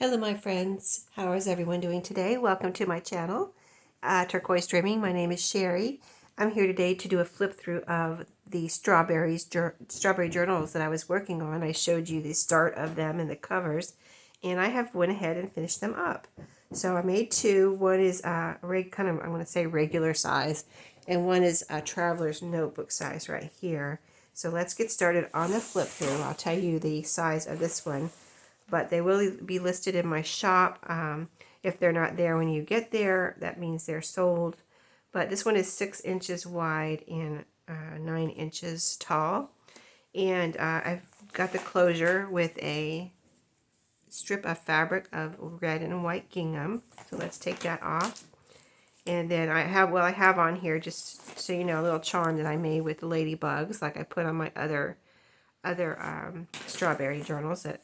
Hello my friends, how is everyone doing today? Welcome to my channel, Turquoise Dreaming. My name is Sheree. I'm here today to do a flip through of the strawberry journals that I was working on. I showed you the start of them and the covers, and I have went ahead and finished them up. So I made two. One is I'm going to say regular size, and one is a traveler's notebook size right here. So let's get started on the flip through. I'll tell you the size of this one, but they will be listed in my shop. If they're not there when you get there, that means they're sold. But this one is 6 inches wide and 9 inches tall. And I've got the closure with a strip of fabric of red and white gingham. So let's take that off. And then I have on here, just so you know, a little charm that I made with the ladybugs, like I put on my other strawberry journals that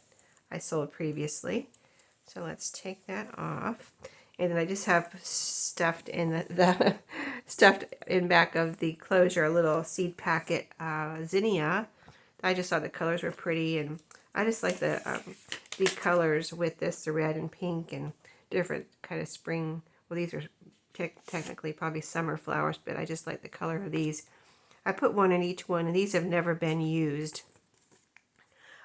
I sold previously. So let's take that off. And then I just have stuffed in the stuffed in back of the closure a little seed packet zinnia. I just thought the colors were pretty, and I just like the colors with this, the red and pink and different kind of spring. Well, these are technically probably summer flowers, but I just like the color of these. I put one in each one, and these have never been used.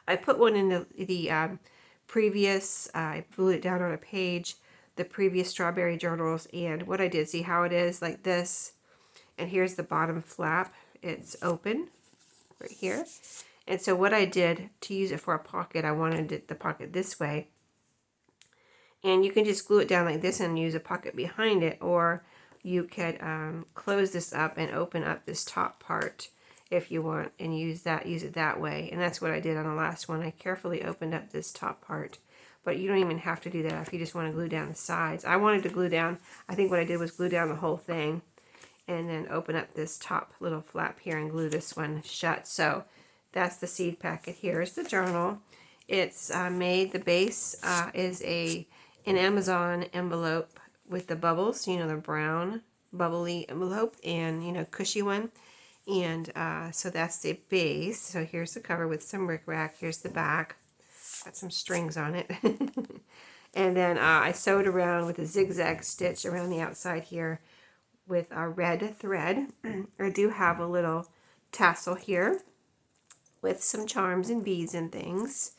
I put one in the previous, I glued it down on a page, the previous strawberry journals, and what I did, see how it is like this, and here's the bottom flap. It's open right here. And so what I did to use it for a pocket, I wanted the pocket this way. And you can just glue it down like this and use a pocket behind it, or you could close this up and open up this top part if you want, and use it that way. And that's what I did on the last one. I carefully opened up this top part, but you don't even have to do that if you just want to glue down the sides. I wanted to glue down, I think what I did was glue down the whole thing and then open up this top little flap here and glue this one shut. So that's the seed packet. Here's the journal. It's made, the base is an Amazon envelope with the bubbles, you know, the brown bubbly envelope, and, you know, cushy one. And so that's the base. So here's the cover with some rickrack. Here's the back. Got some strings on it. And then I sewed around with a zigzag stitch around the outside here with a red thread. I do have a little tassel here with some charms and beads and things.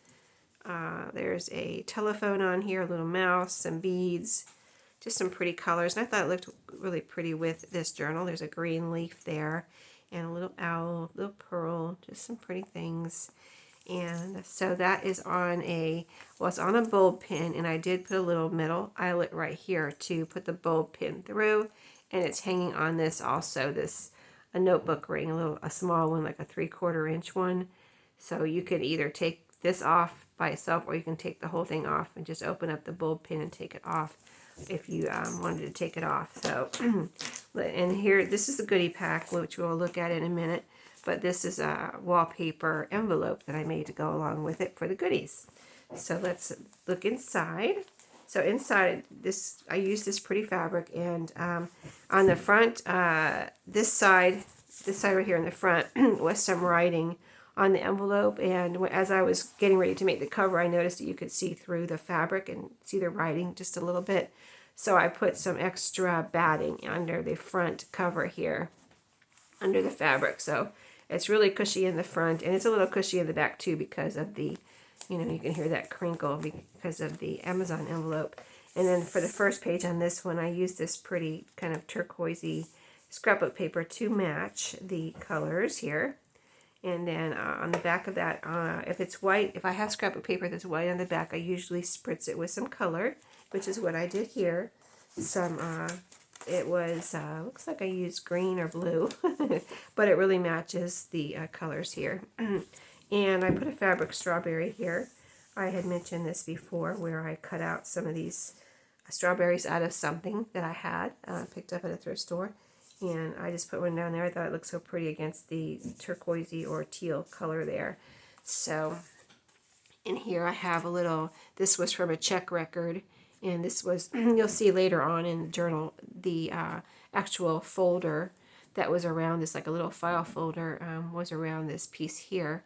There's a telephone on here, a little mouse, some beads, just some pretty colors. And I thought it looked really pretty with this journal. There's a green leaf there, and a little owl, a little pearl, just some pretty things. And so that is on it's on a bulb pin, and I did put a little metal eyelet right here to put the bulb pin through, and it's hanging on this also, a notebook ring, a small one, like a 3/4 inch one. So you could either take this off by itself, or you can take the whole thing off and just open up the bulb pin and take it off if you wanted to take it off. So, and here, this is the goodie pack, which we'll look at in a minute, but this is a wallpaper envelope that I made to go along with it for the goodies. So let's look inside. So inside this, I used this pretty fabric, and on the front, this side right here in the front was some writing on the envelope, and as I was getting ready to make the cover, I noticed that you could see through the fabric and see the writing just a little bit. So I put some extra batting under the front cover here, under the fabric. So it's really cushy in the front, and it's a little cushy in the back too, because of the, you know, you can hear that crinkle because of the Amazon envelope. And then for the first page on this one, I used this pretty kind of turquoisey scrapbook paper to match the colors here. And then on the back of that, if it's white, if I have scrapbook paper that's white on the back, I usually spritz it with some color, which is what I did here. It was, looks like I used green or blue, but it really matches the colors here. And I put a fabric strawberry here. I had mentioned this before, where I cut out some of these strawberries out of something that I had picked up at a thrift store. And I just put one down there. I thought it looked so pretty against the turquoisey or teal color there. So in here I have a little, this was from a check record. And this was, you'll see later on in the journal, the actual folder that was around this, like a little file folder, was around this piece here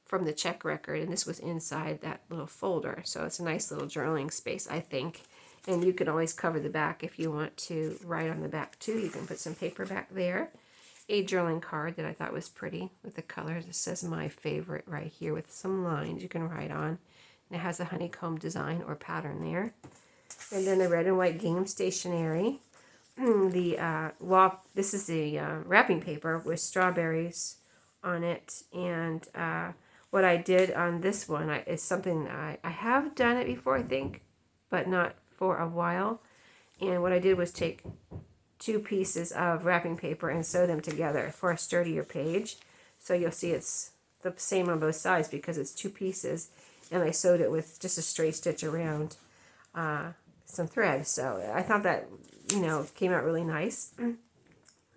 from the check record, and this was inside that little folder. So it's a nice little journaling space, I think. And you can always cover the back if you want to write on the back too. You can put some paper back there. A journaling card that I thought was pretty with the colors. It says my favorite right here with some lines you can write on. And it has a honeycomb design or pattern there. And then the red and white game stationery. This is the wrapping paper with strawberries on it. And what I did on this one is something I have done it before, I think, but not for a while. And what I did was take 2 pieces of wrapping paper and sew them together for a sturdier page. So you'll see it's the same on both sides because it's 2 pieces, and I sewed it with just a straight stitch around some thread. So I thought that, came out really nice.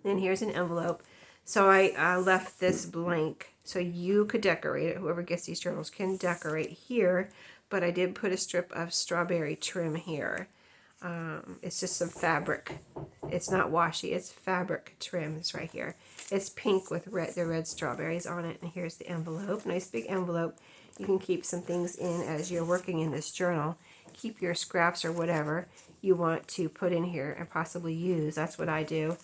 Then here's an envelope. So I left this blank so you could decorate it. Whoever gets these journals can decorate here, but I did put a strip of strawberry trim here. It's just some fabric. It's not washi, it's fabric trim. It's right here. It's pink with the red strawberries on it. And here's the envelope. Nice big envelope. You can keep some things in as you're working in this journal. Keep your scraps or whatever you want to put in here and possibly use. That's what I do.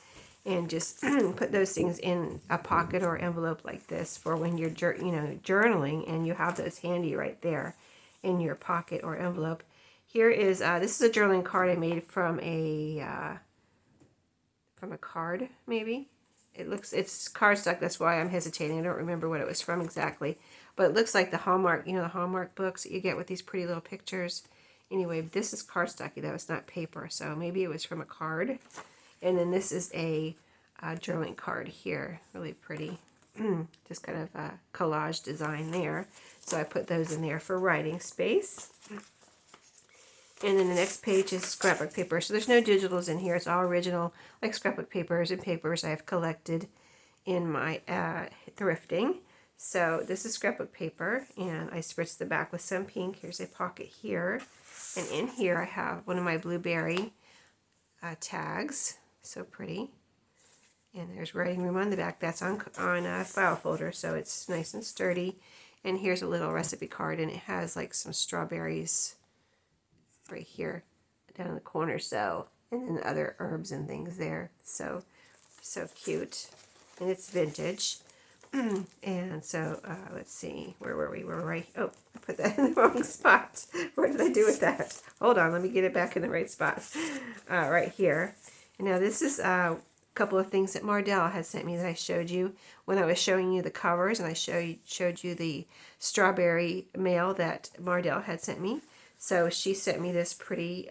And just put those things in a pocket or envelope like this for when you're journaling, and you have those handy right there in your pocket or envelope. Here is this is a journaling card I made from a card, maybe. It's cardstock, that's why I'm hesitating. I don't remember what it was from exactly, but it looks like the Hallmark, the Hallmark books that you get with these pretty little pictures. Anyway, this is cardstocky though, it's not paper, so maybe it was from a card. And then this is a journaling card here, really pretty. Just kind of a collage design there. So I put those in there for writing space. And then the next page is scrapbook paper. So there's no digitals in here. It's all original, like scrapbook papers and papers I have collected in my thrifting. So this is scrapbook paper, and I spritzed the back with some pink. Here's a pocket here. And in here I have one of my blueberry tags. So pretty. And there's writing room on the back. That's on a file folder, so it's nice and sturdy. And here's a little recipe card, and it has like some strawberries right here down in the corner, so, and then other herbs and things there. So cute. And it's vintage. And so let's see, where were we? We're right, oh, I put that in the wrong spot. What did I do with that? Hold on, let me get it back in the right spot. Right here. And now this is a couple of things that Mardell had sent me that I showed you when I was showing you the covers, and I showed you the strawberry mail that Mardell had sent me. So she sent me this pretty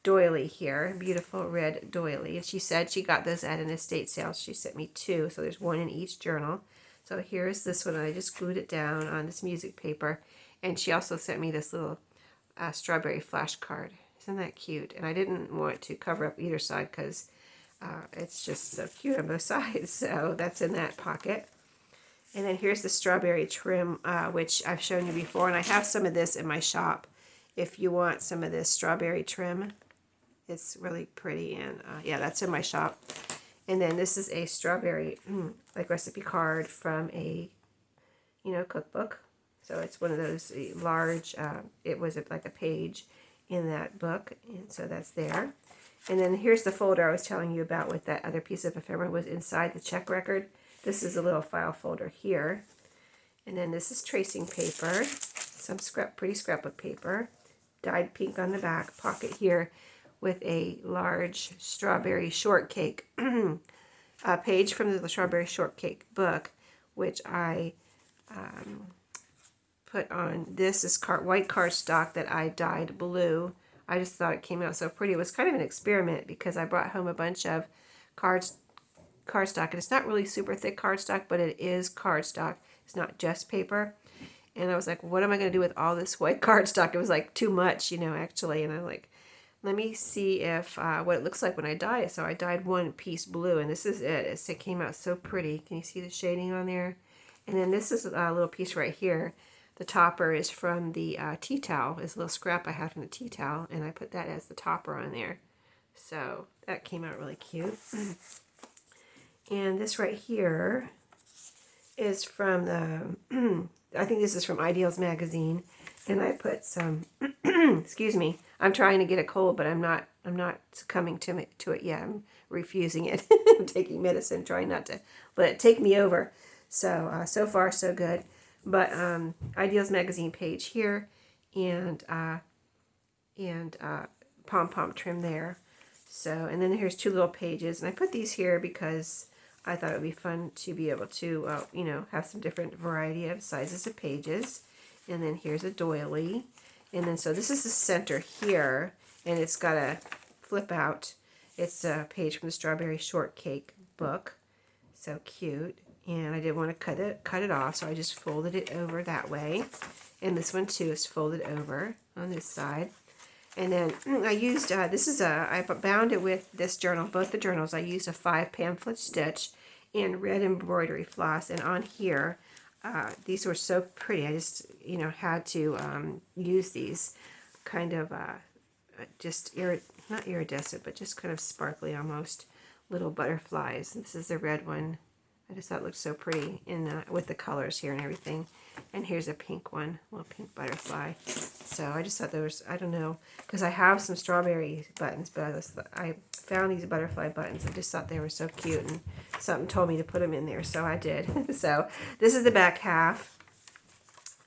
doily here, beautiful red doily. And she said she got this at an estate sale. She sent me 2, so there's 1 in each journal. So here's this one. I just glued it down on this music paper. And she also sent me this little strawberry flash card. Isn't that cute? And I didn't want to cover up either side because it's just so cute on both sides. So that's in that pocket. And then here's the strawberry trim, which I've shown you before. And I have some of this in my shop. If you want some of this strawberry trim, it's really pretty, and yeah, that's in my shop. And then this is a strawberry like recipe card from a cookbook. So it's one of those large. It was like a page in that book, and so that's there. And then here's the folder I was telling you about with that other piece of ephemera was inside the check record. This is a little file folder here, and then this is tracing paper, some pretty scrapbook paper. Dyed pink on the back, pocket here with a large strawberry shortcake page from the strawberry shortcake book, which I put on. This is white cardstock that I dyed blue. I just thought it came out so pretty. It was kind of an experiment because I brought home a bunch of cardstock, and it's not really super thick cardstock, but it is cardstock. It's not just paper. And I was like, what am I going to do with all this white cardstock? It was like too much, actually. And I'm like, let me see if what it looks like when I dye it. So I dyed 1 piece blue, and this is it. It came out so pretty. Can you see the shading on there? And then this is a little piece right here. The topper is from the tea towel. It's a little scrap I had from the tea towel, and I put that as the topper on there. So that came out really cute. And this right here is from the I think this is from Ideals magazine, and I put some. Excuse me. I'm trying to get a cold, but I'm not succumbing to it yet. I'm refusing it. I'm taking medicine, trying not to let it take me over. So so far so good. But Ideals magazine page here, and pom pom trim there. So, and then here's 2 little pages, and I put these here because I thought it would be fun to be able to, you know, have some different variety of sizes of pages. And then here's a doily. And then, so this is the center here, and it's got a flip out. It's a page from the Strawberry Shortcake book. So cute. And I didn't want to cut it off, so I just folded it over that way. And this one too is folded over on this side. And then I used, I bound it with this journal, both the journals. I used a 5 pamphlet stitch and red embroidery floss. And on here, these were so pretty. I just, you know, had to use these kind of just, not iridescent, but just kind of sparkly almost little butterflies. This is the red one. I just thought it looked so pretty in with the colors here and everything. And here's a pink one, little pink butterfly. So I just thought there was, I don't know, because I have some strawberry buttons, but I found these butterfly buttons. I just thought they were so cute, and something told me to put them in there, so I did. So this is the back half,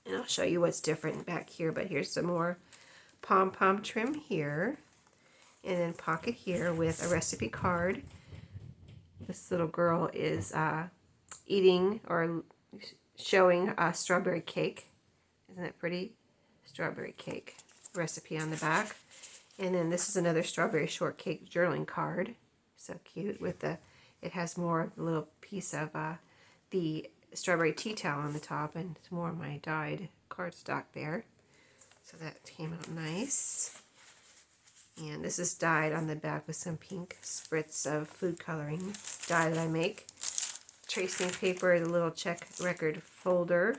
and I'll show you what's different back here. But here's some more pom-pom trim here, and then pocket here with a recipe card. This little girl is eating or showing a strawberry cake. Isn't that pretty? Strawberry cake recipe on the back. And then this is another strawberry shortcake journaling card. So cute with the, it has more of the little piece of the strawberry tea towel on the top, and it's more of my dyed cardstock there. So that came out nice. And this is dyed on the back with some pink spritz of food coloring dye that I make. Tracing paper, the little check record folder.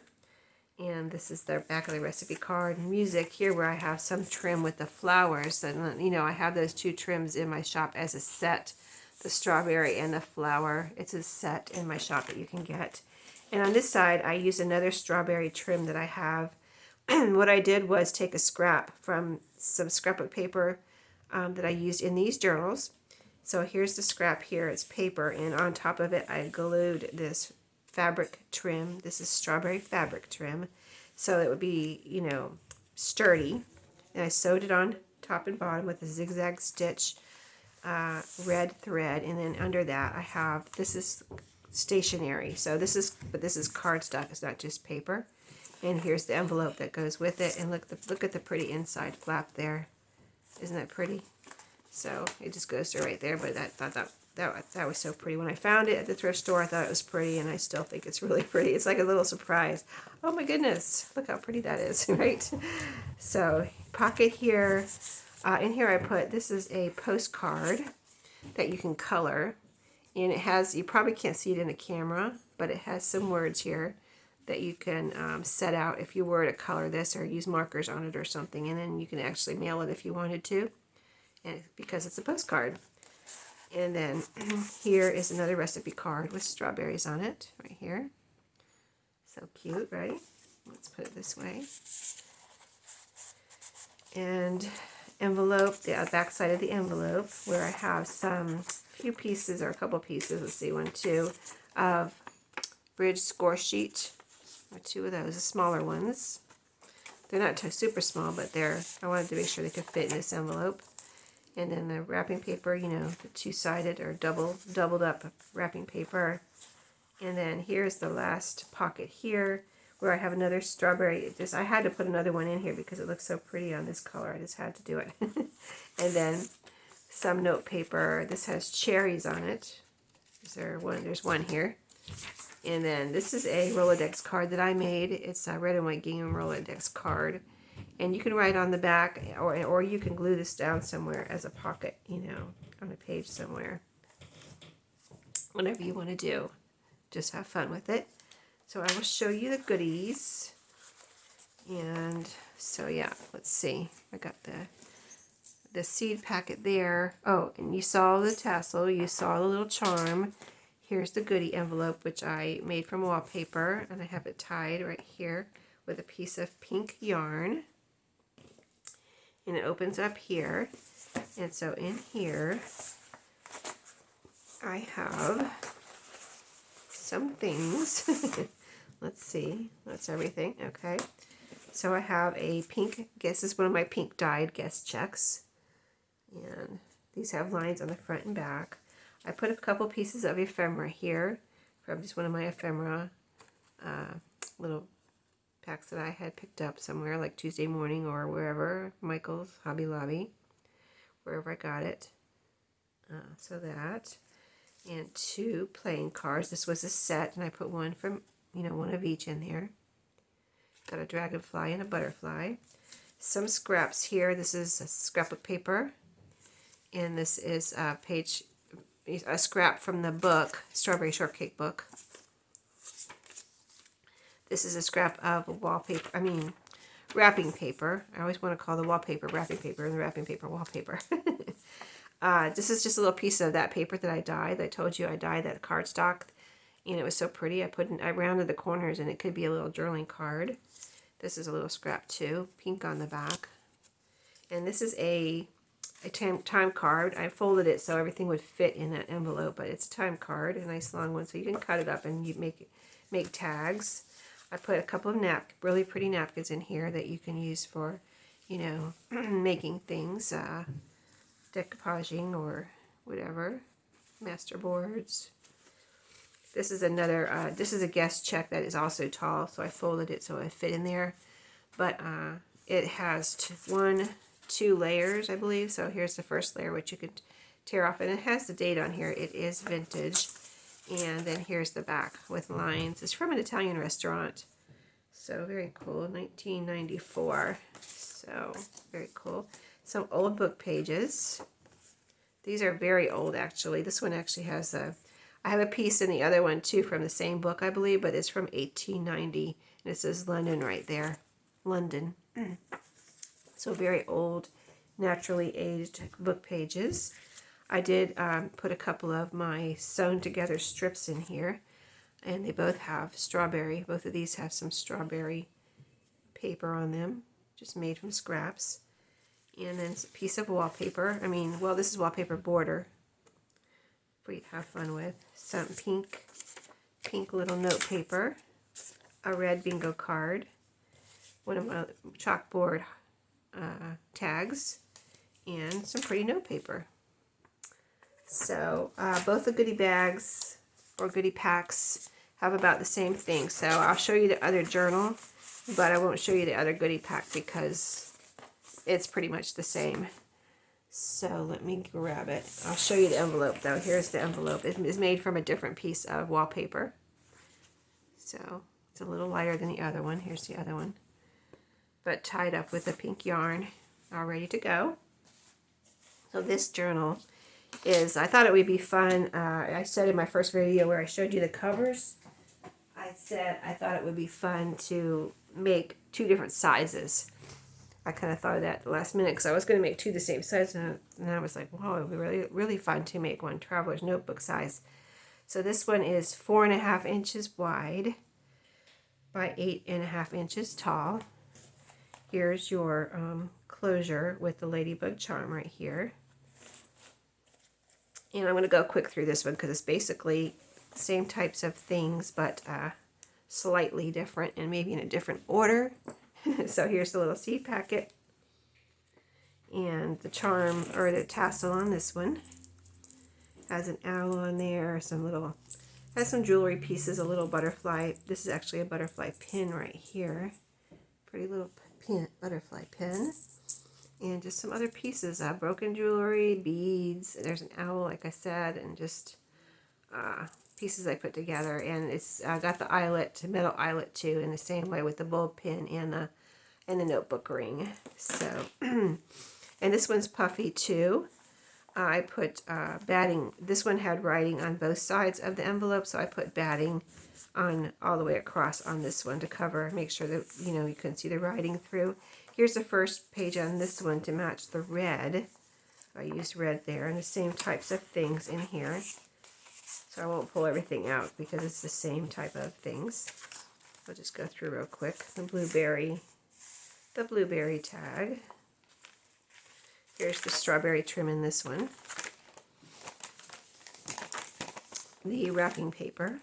And this is the back of the recipe card. Music here where I have some trim with the flowers. And, you know, I have those 2 trims in my shop as a set. The strawberry and the flower. It's a set in my shop that you can get. And on this side, I use another strawberry trim that I have. What I did was take a scrap from some scrapbook paper that I used in these journals. So here's the scrap here. It's paper, and on top of it I glued this fabric trim. This is strawberry fabric trim, so it would be, you know, sturdy. And I sewed it on top and bottom with a zigzag stitch red thread, and then under that I have, this is stationery. So this is cardstock. It's not just paper. And here's the envelope that goes with it. And look at the pretty inside flap there. Isn't that pretty? So it just goes to right there. But I thought that was so pretty. When I found it at the thrift store, I thought it was pretty, and I still think it's really pretty. It's like a little surprise. Oh my goodness, look how pretty that is, right? So pocket here. In here I put, this is a postcard that you can color. And it has, you probably can't see it in the camera, but it has some words here that you can set out if you were to color this or use markers on it or something, and then you can actually mail it if you wanted to, and because it's a postcard. And then here is another recipe card with strawberries on it right here. So cute, right? Let's put it this way. And envelope, the back side of the envelope, where I have some few pieces, or a couple pieces, let's see, 1, 2, of bridge score sheet. Or 2 of those, the smaller ones. They're not super small, but I wanted to make sure they could fit in this envelope. And then the wrapping paper, you know, the 2-sided or doubled up wrapping paper. And then here's the last pocket here, where I have another strawberry. I had to put another one in here because it looks so pretty on this color. I just had to do it. And then some note paper. This has cherries on it. There's one here. And then this is a Rolodex card that I made. It's a red and white gingham Rolodex card. And you can write on the back, or you can glue this down somewhere as a pocket, you know, on a page somewhere. Whatever you want to do. Just have fun with it. So I will show you the goodies. And so yeah, let's see. I got the seed packet there. Oh, and you saw the tassel. You saw the little charm. here's the Goodie envelope, which I made from wallpaper, and I have it tied right here with a piece of pink yarn. And it opens up here. And so in here, I have some things. Let's see. That's everything. Okay. So I have a pink, this is one of my pink dyed guest checks. And these have lines on the front and back. I put a couple pieces of ephemera here from just one of my ephemera little packs that I had picked up somewhere, like Tuesday Morning or wherever, Michael's, Hobby Lobby, wherever I got it. So that, and 2 playing cards. This was a set, and I put one from, one of each in there. Got a dragonfly and a butterfly. Some scraps here. This is a scrapbook paper, and this is a scrap from the book, Strawberry Shortcake book. This is a scrap of wrapping paper. I always want to call the wallpaper wrapping paper and the wrapping paper wallpaper. This is just a little piece of that paper that I dyed. I told you I dyed that cardstock, and it was so pretty. I rounded the corners, and it could be a little journaling card. This is a little scrap too, pink on the back. And this is a time card. I folded it so everything would fit in that envelope, but it's a time card, a nice long one, so you can cut it up and you make tags. I put a couple of really pretty napkins in here that you can use for, making things, decoupaging or whatever, master boards. This is another, this is a guest check that is also tall, so I folded it so it fit in there. But it has 2 layers, I believe. So here's the first layer, which you could tear off, and it has the date on here. It is vintage. And then here's the back with lines. It's from an Italian restaurant. So very cool, 1994. So very cool. Some old book pages. These are very old, actually. This one actually has I have a piece in the other one too from the same book, I believe, but it's from 1890. And it says London right there. London. So very old, naturally aged book pages. I did put a couple of my sewn together strips in here, and they both have strawberry. Both of these have some strawberry paper on them, just made from scraps. And then a piece of wallpaper. This is wallpaper border for you to have fun with. Some pink little note paper, a red bingo card, one of my chalkboard tags, and some pretty note paper. So both the goodie bags or goodie packs have about the same thing. So I'll show you the other journal, but I won't show you the other goodie pack because it's pretty much the same. So let me grab it. I'll show you the envelope though. Here's the envelope. It is made from a different piece of wallpaper. So it's a little lighter than the other one. Here's the other one. But tied up with a pink yarn, all ready to go. So this journal is, I thought it would be fun. I said in my first video where I showed you the covers, I said I thought it would be fun to make 2 different sizes. I kind of thought of that at the last minute because I was going to make 2 the same size, and I was like, wow, it would be really, really fun to make one traveler's notebook size. So this one is 4.5 inches wide by 8.5 inches tall. Here's your closure with the ladybug charm right here. And I'm going to go quick through this one because it's basically the same types of things, but slightly different and maybe in a different order. So here's the little seed packet. And the charm, or the tassel on this one, has an owl on there, has some jewelry pieces, a little butterfly. This is actually a butterfly pin right here. Pretty little butterfly pin. And just some other pieces, broken jewelry, beads. There's an owl, like I said, and just pieces I put together. And it's got the eyelet, metal eyelet too, in the same way with the bulb pin and the notebook ring. So, and this one's puffy too. I put batting. This one had writing on both sides of the envelope, so I put batting on all the way across on this one to cover, make sure that you can see the writing through. Here's the first page on this one to match the red. I used red there, and the same types of things in here. So I won't pull everything out because it's the same type of things. I'll just go through real quick. The blueberry tag. Here's the strawberry trim in this one. The wrapping paper.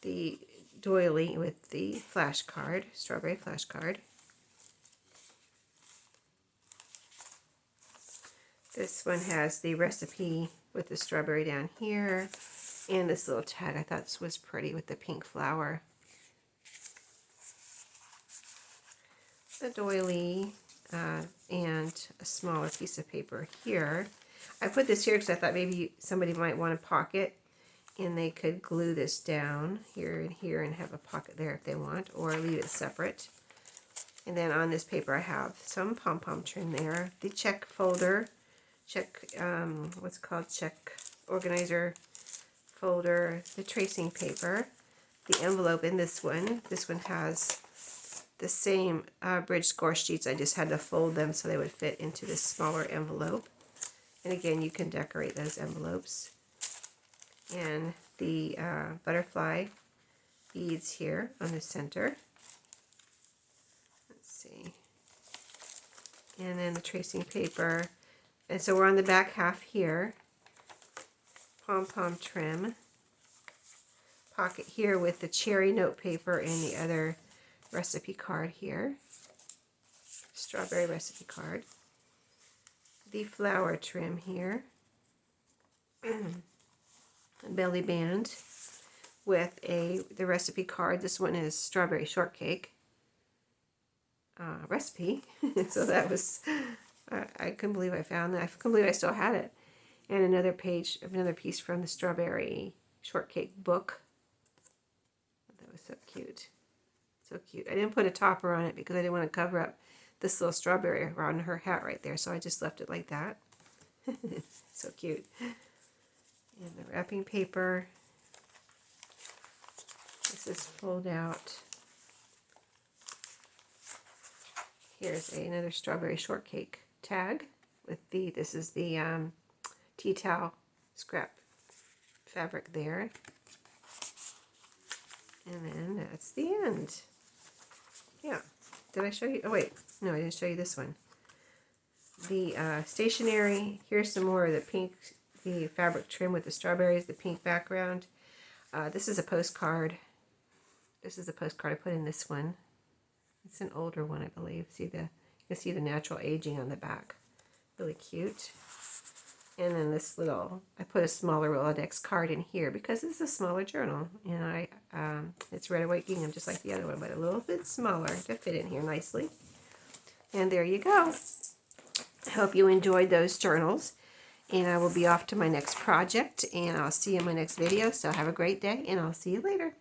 The doily with the flash card, strawberry flash card. This one has the recipe with the strawberry down here, and this little tag. I thought this was pretty with the pink flower. The doily and a smaller piece of paper here. I put this here because I thought maybe somebody might want a pocket, and they could glue this down here and here and have a pocket there if they want, or leave it separate. And then on this paper I have some pom-pom trim there, the check folder, check organizer folder, the tracing paper, the envelope in this one. This one has the same bridge score sheets. I just had to fold them so they would fit into this smaller envelope. And again, you can decorate those envelopes. And the butterfly beads here on the center. Let's see. And then the tracing paper. And so we're on the back half here. Pom-pom trim. Pocket here with the cherry note paper and the other recipe card here. Strawberry recipe card. The flower trim here. Belly band with the recipe card. This one is strawberry shortcake recipe. So that was, I couldn't believe I found that. I couldn't believe I still had it. And another piece from the strawberry shortcake book. That was so cute. So cute. I didn't put a topper on it because I didn't want to cover up this little strawberry around her hat right there. So I just left it like that. So cute. And the wrapping paper. This is fold out. Here's another strawberry shortcake tag with this is the tea towel scrap fabric there. And then that's the end. Yeah. Did I show you? Oh wait, no, I didn't show you this one. The stationery. Here's some more of the pink, the fabric trim with the strawberries, the pink background. This is a postcard. This is a postcard I put in this one. It's an older one, I believe. You can see the natural aging on the back. Really cute. And then this little, I put a smaller Rolodex card in here because this is a smaller journal. And it's red and white gingham just like the other one, but a little bit smaller to fit in here nicely. And there you go. I hope you enjoyed those journals. And I will be off to my next project. And I'll see you in my next video. So have a great day, and I'll see you later.